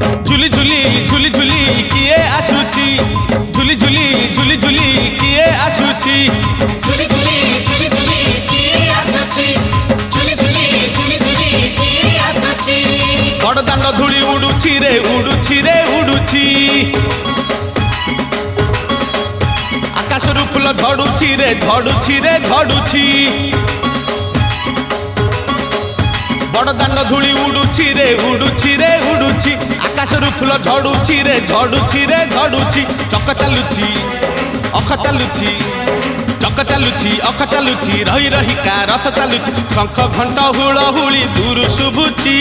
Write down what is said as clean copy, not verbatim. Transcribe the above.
झुली झुली झुली झुली किए आसुची झुली झुली झुली झुली किए आसुची झुली झुली झुली झुली किए आसुची झुली झुली झुली झुली किए आसुची बड़दान धूली उड़ुची रे उड़ुची रे उड़ुची आकाशरू फूल झड़ुची रे झड़ुची रे झड़ुची बड़दान धूली उड़ुची रे उड़ुची रे उड़ुची आकाशरू फूल झड़ुची रे झड़ुची रे झड़ुची चक चालुची अख चालुची चक चालुची अख चालुची रही रही का रथ चालुची शंख घंट हुलहुली दूर शुभुची।